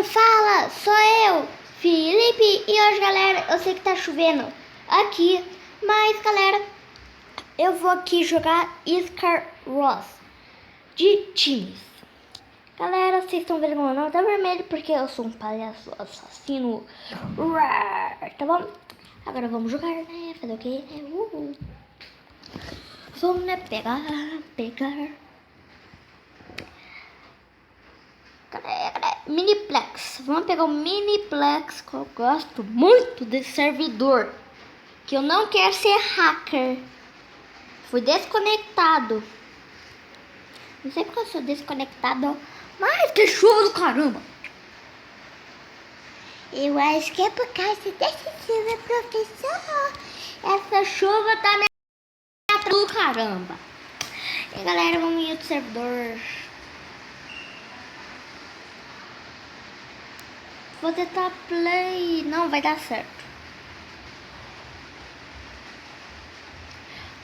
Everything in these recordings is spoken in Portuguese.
quem fala sou eu, Felipe. E hoje, galera, eu sei que tá chovendo aqui, mas, galera, eu vou aqui jogar Scar Ross de times. Galera, vocês estão vendo meu nome tá vermelho porque eu sou um palhaço assassino. Tá bom? Agora vamos jogar, né? Fazer o quê? Vamos, né? Pegar. Cadê? Miniplex. Vamos pegar o Miniplex, que eu gosto muito desse servidor. Que eu não quero ser hacker. Fui desconectado. Não sei porque eu sou desconectado. Mas que chuva do caramba. Eu acho que é por causa dessa chuva, professor. Essa chuva tá me do caramba. E galera, vamos ir pro servidor. Vou tentar play. Não vai dar certo.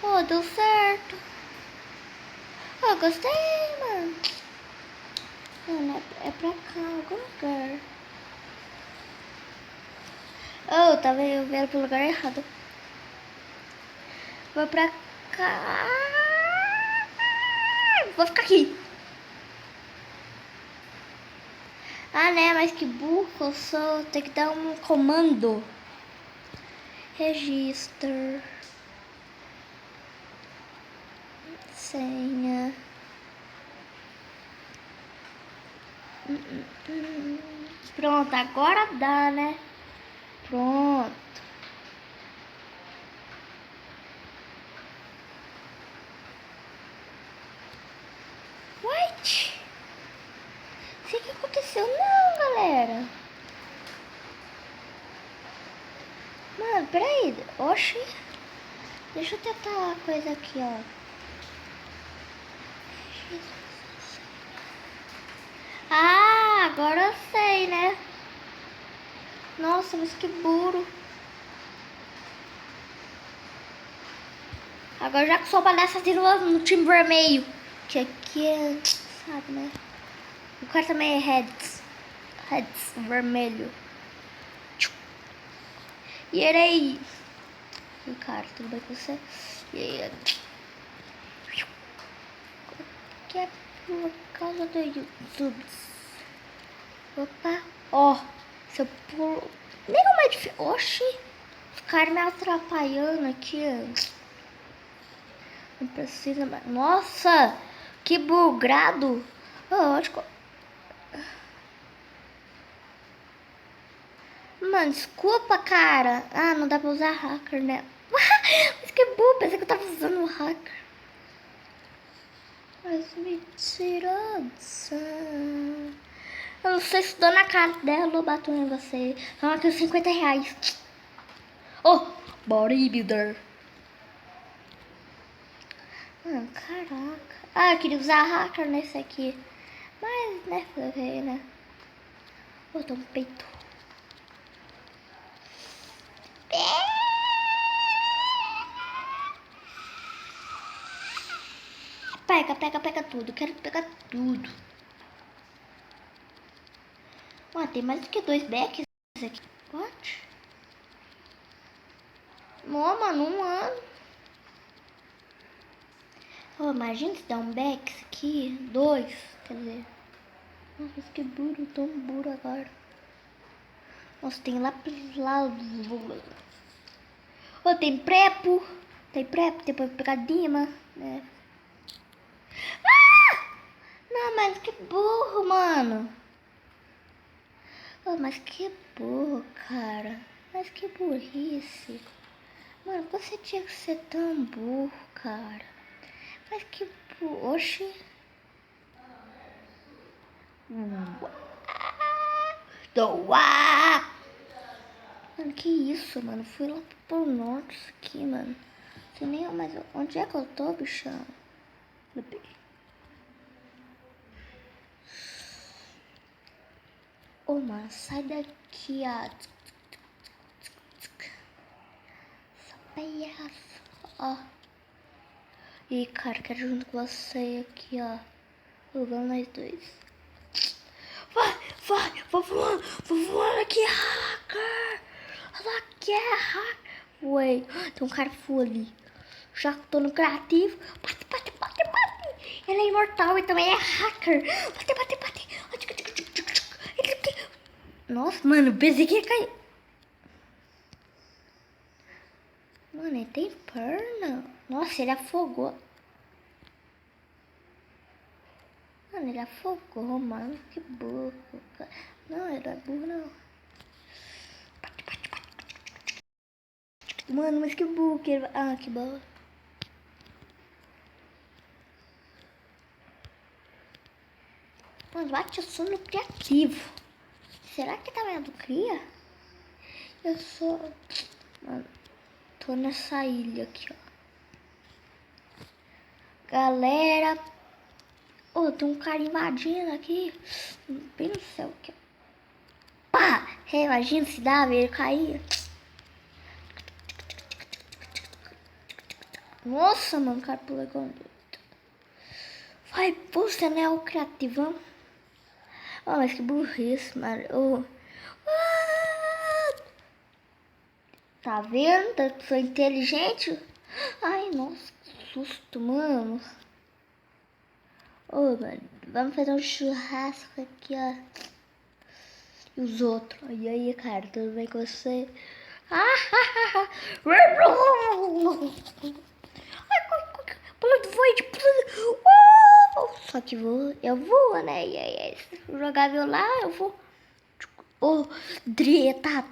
Oh, deu certo. Oh, gostei, mano. Não, é pra cá, algum lugar. Oh, tava vendo pro lugar errado. Vou pra cá. Vou ficar aqui. Ah, né? Mas que burro eu sou. Tem que dar um comando. Register. Senha. Pronto, agora dá, né? Pronto. What? Não sei o que aconteceu não, galera. Mano, peraí. Oxi. Deixa eu tentar a coisa aqui, ó. Ah, agora eu sei, né? Nossa, mas que burro. Agora já que sou palhaça de novo no time vermelho. Que aqui é... Sabe, né? O cara também é Heads, vermelho. E ele aí? E cara, tudo bem com você? E aí? Que é por causa do YouTube. Opa, ó. Se eu pulo... Nem uma difícil. Oxi. Os caras me atrapalhando aqui. Não precisa mais. Nossa, que bugado. Oh, acho que... Mano, desculpa, cara. Ah, não dá pra usar hacker, né? Mas que burro, pensei que eu tava usando o hacker. Mas mentirosa. Eu não sei se dou na cara dela ou bato em você. Vamos aqui os R$50. Oh, bodybuilder. Mano, caraca. Ah, eu queria usar hacker nesse aqui. Mas, né, falei, né? Oh, tô no peito. Pega tudo. Quero pegar tudo. Ó, tem mais do que 2 backs aqui. What? Não, mano, um ano. Oh, imagina se dá um back aqui. 2, quer dizer. Nossa, que burro, tão burro agora. Nossa, tem lá. Oh, tem prepo. Tem pra pegar Dima, né? Ah! Não, mas que burro, mano. Oh, mas que burro, cara. Mas que burrice. Mano, você tinha que ser tão burro, cara. Mas que burro. Oxi. Doa! Mano, que isso, mano? Fui lá pro norte aqui, mano. Não sei nem mais onde é que eu tô, bichão. Ô, mano, sai daqui, ó. Só palhaço, ó. E cara, quero junto com você aqui, ó. Vamos nós dois. Vai, vou voando aqui, hacker. Ela quer hacker. Ué, tem um cara full ali. Já que tô no criativo. Bate. Ele é imortal e também é hacker. Bate. Nossa, mano, pensei que ia cair. Mano, ele tem perna. Nossa, ele afogou. Mano, ele afogou, mano. Que burro. Não, ele não é burro, não. Mano, mas que burro que ele... Ah, que bola. Mano, bate, eu sou no criativo. Será que tá vendo cria? Eu sou... Mano, tô nessa ilha aqui, ó. Galera... Ô, tem um cara invadindo aqui. Bem no céu aqui, ó. Pá! Imagina se dava, ele caía. Nossa, mano, o cara pula igual doido. Vai, você não é o criativão? Oh, mas que burrice, mano. Oh. Ah! Tá vendo? Eu sou inteligente. Ai, nossa, que susto, mano. Ô, mano, vamos fazer um churrasco aqui, ó. E os outros? E aí, cara, tudo bem com você? Pulando void, pulando. Só que eu vou, né? E aí, jogar lá, eu vou. Oh, treta.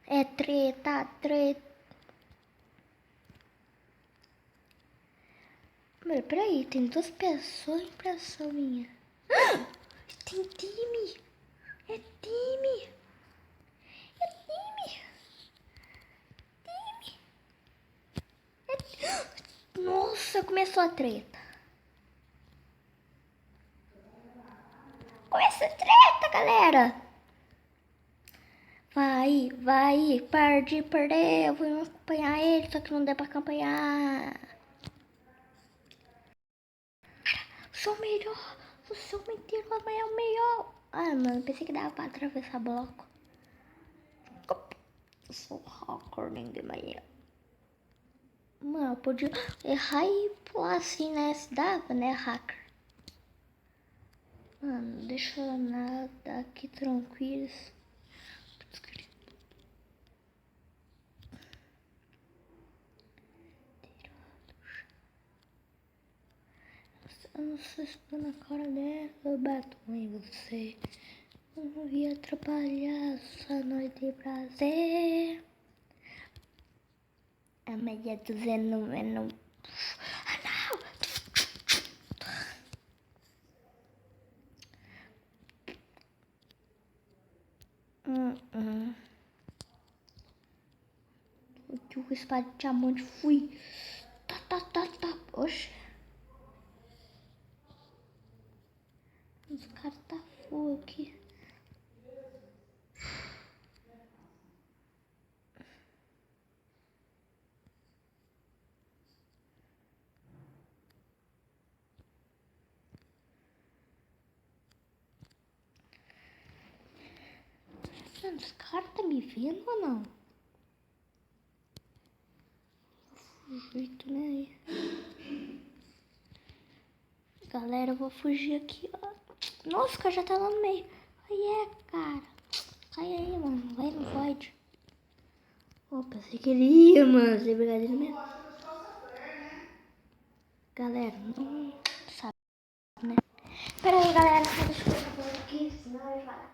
É treta. Mas peraí, tem 2 pessoas em impressão minha. Tem time. É time. Nossa, começou a treta. Começa a treta, galera. Vai, para de perder. Eu vou acompanhar ele, só que não deu pra acompanhar. Sou o melhor. Você é o mentiroso, mas é o melhor. Ah, mano, pensei que dava pra atravessar bloco. Eu sou hacker nem de manhã. Mano, eu podia errar e pular assim, né? Se dava, né, hacker? Mano, deixa eu nadar aqui tranquilo. Eu não sei se tô na cara dela, eu bato em você. Eu não ia atrapalhar sua noite de prazer. A média dizendo, não. Ah, não! Que o espada de diamante fui. Tá. Oxe. Os caras tá full aqui. Mano, os caras tá me vendo ou não? Jeito, né? Galera, eu vou fugir aqui, ó. Nossa, o cara já tá lá no meio. Aí cara. Cai aí, mano. Vai no void. Opa, pensei que ele ia, mano. Sem brincadeira mesmo. Galera, não sabe, né? Pera aí, galera. Deixa eu colocar aqui, senão ele vai.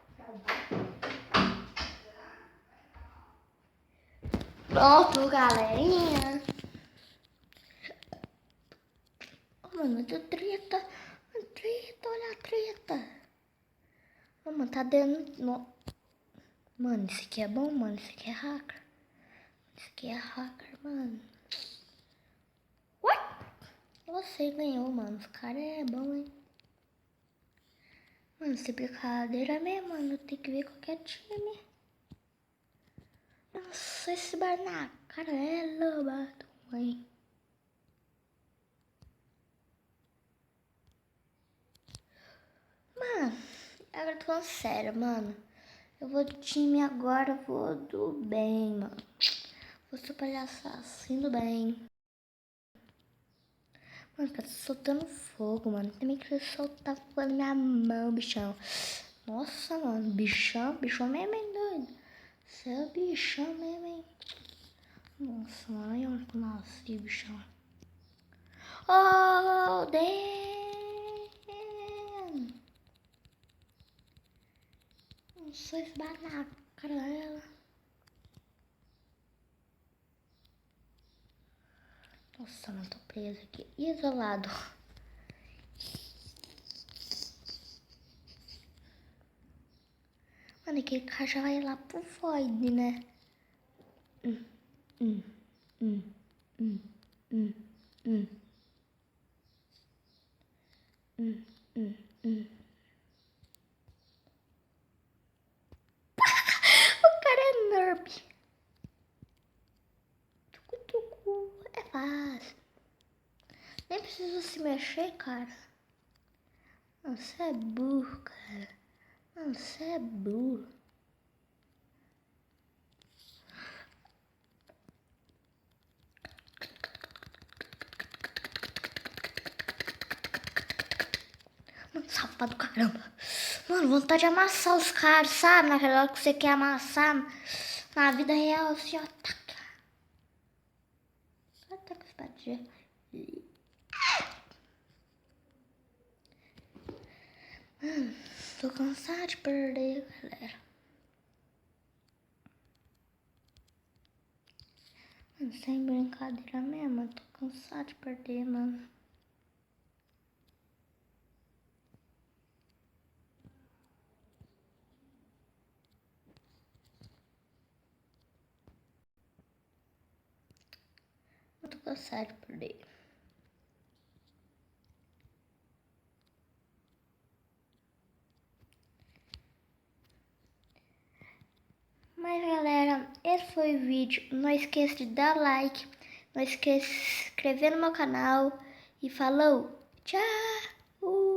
Pronto, galerinha. Oh, mano, deu treta. Olha a treta. Oh, mano, tá dando... No... Mano, isso aqui é bom, mano. Isso aqui é hacker. Isso aqui é hacker, mano. What? Você ganhou, mano. Esse cara é bom, hein? Mano, se brincadeira mesmo, mano. Tem que ver qualquer time. Nossa, esse bar na cara é lobato, hein? Mano. Agora tô falando sério, mano. Eu vou do time agora, vou do bem, mano. Vou ser palhaço assim do bem. Mano, tá soltando fogo, mano. Também que soltar fogo na minha mão, bichão. Nossa, mano, bichão mesmo, hein, doido. Você é bichão mesmo, hein. Nossa, mano, olha onde eu nasci, bichão. Oh, damn. Não sou esbarrar na cara dela. Nossa, mano, tô preso aqui. Isolado. Mano, aquele cara já vai lá pro Void, né? Hum, hum, hum, hum, hum, hum, hum, hum. O cara é nerb. Tucu, é fácil. Nem precisa se mexer, cara. Não, você é burro, cara. Não, você é burro. Mano, safado do caramba. Mano, vontade de amassar os caras, sabe? Naquela hora que você quer amassar na vida real, assim, ó. Taca. Taca espadinha. Tô cansada de perder, galera. Mano, sem brincadeira mesmo, tô cansada de perder, mano. Eu tô cansada de perder. Mas galera, esse foi o vídeo. Não esqueça de dar like. Não esqueça de se inscrever no meu canal. E falou, tchau!